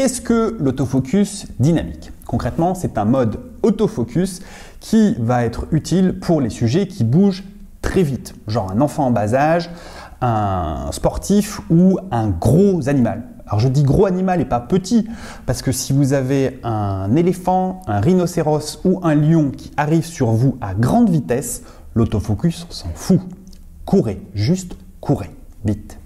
qu'est-ce que l'autofocus dynamique? Concrètement, c'est un mode autofocus qui va être utile pour les sujets qui bougent très vite, genre un enfant en bas âge, un sportif ou un gros animal. Alors je dis gros animal et pas petit, parce que si vous avez un éléphant, un rhinocéros ou un lion qui arrive sur vous à grande vitesse, l'autofocus s'en fout. Courez, juste courez, vite.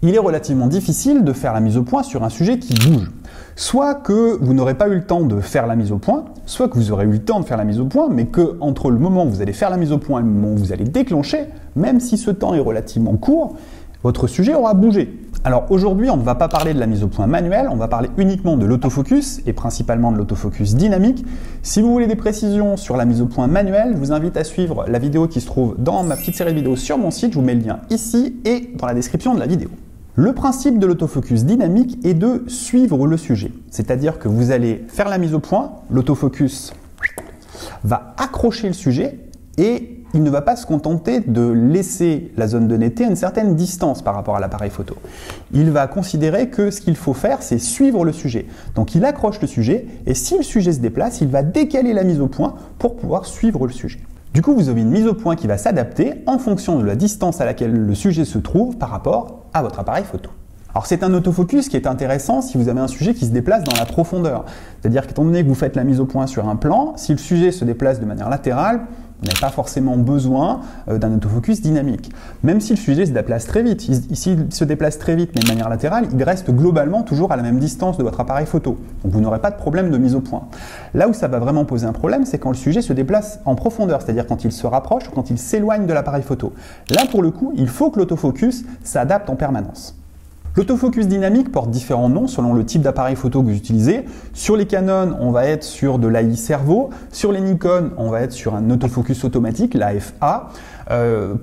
Il est relativement difficile de faire la mise au point sur un sujet qui bouge. Soit que vous n'aurez pas eu le temps de faire la mise au point, soit que vous aurez eu le temps de faire la mise au point, mais que entre le moment où vous allez faire la mise au point et le moment où vous allez déclencher, même si ce temps est relativement court, votre sujet aura bougé. Alors aujourd'hui, on ne va pas parler de la mise au point manuelle, on va parler uniquement de l'autofocus et principalement de l'autofocus dynamique. Si vous voulez des précisions sur la mise au point manuelle, je vous invite à suivre la vidéo qui se trouve dans ma petite série de vidéos sur mon site, je vous mets le lien ici et dans la description de la vidéo. Le principe de l'autofocus dynamique est de suivre le sujet, c'est-à-dire que vous allez faire la mise au point, l'autofocus va accrocher le sujet et il ne va pas se contenter de laisser la zone de netteté à une certaine distance par rapport à l'appareil photo. Il va considérer que ce qu'il faut faire, c'est suivre le sujet. Donc il accroche le sujet et si le sujet se déplace, il va décaler la mise au point pour pouvoir suivre le sujet. Du coup, vous avez une mise au point qui va s'adapter en fonction de la distance à laquelle le sujet se trouve par rapport à votre appareil photo. Alors c'est un autofocus qui est intéressant si vous avez un sujet qui se déplace dans la profondeur. C'est-à-dire qu'étant donné que vous faites la mise au point sur un plan, si le sujet se déplace de manière latérale, vous n'avez pas forcément besoin d'un autofocus dynamique. Même si le sujet se déplace très vite. S'il se déplace très vite mais de manière latérale, il reste globalement toujours à la même distance de votre appareil photo. Donc vous n'aurez pas de problème de mise au point. Là où ça va vraiment poser un problème, c'est quand le sujet se déplace en profondeur, c'est-à-dire quand il se rapproche ou quand il s'éloigne de l'appareil photo. Là pour le coup, il faut que l'autofocus s'adapte en permanence. L'autofocus dynamique porte différents noms selon le type d'appareil photo que vous utilisez. Sur les Canon, on va être sur de l'AI Servo. Sur les Nikon, on va être sur un autofocus automatique, l'AFA.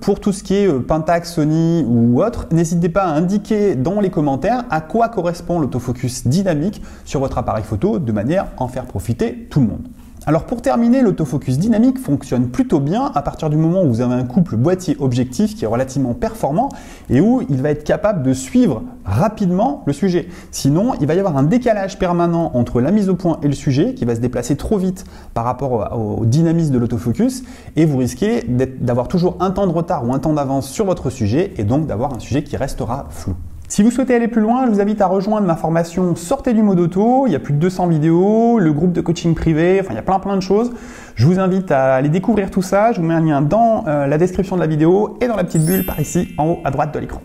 Pour tout ce qui est Pentax, Sony ou autre, n'hésitez pas à indiquer dans les commentaires à quoi correspond l'autofocus dynamique sur votre appareil photo de manière à en faire profiter tout le monde. Alors pour terminer, l'autofocus dynamique fonctionne plutôt bien à partir du moment où vous avez un couple boîtier-objectif qui est relativement performant et où il va être capable de suivre rapidement le sujet. Sinon, il va y avoir un décalage permanent entre la mise au point et le sujet qui va se déplacer trop vite par rapport au dynamisme de l'autofocus et vous risquez d'avoir toujours un temps de retard ou un temps d'avance sur votre sujet et donc d'avoir un sujet qui restera flou. Si vous souhaitez aller plus loin, je vous invite à rejoindre ma formation Sortez du mode auto. Il y a plus de 200 vidéos, le groupe de coaching privé, enfin il y a plein de choses. Je vous invite à aller découvrir tout ça. Je vous mets un lien dans la description de la vidéo et dans la petite bulle par ici en haut à droite de l'écran.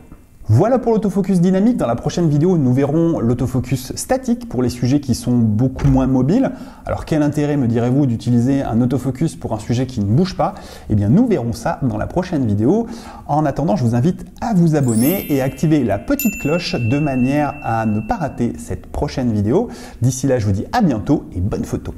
Voilà pour l'autofocus dynamique. Dans la prochaine vidéo, nous verrons l'autofocus statique pour les sujets qui sont beaucoup moins mobiles. Alors quel intérêt, me direz-vous, d'utiliser un autofocus pour un sujet qui ne bouge pas? Eh bien, nous verrons ça dans la prochaine vidéo. En attendant, je vous invite à vous abonner et à activer la petite cloche de manière à ne pas rater cette prochaine vidéo. D'ici là, je vous dis à bientôt et bonne photo.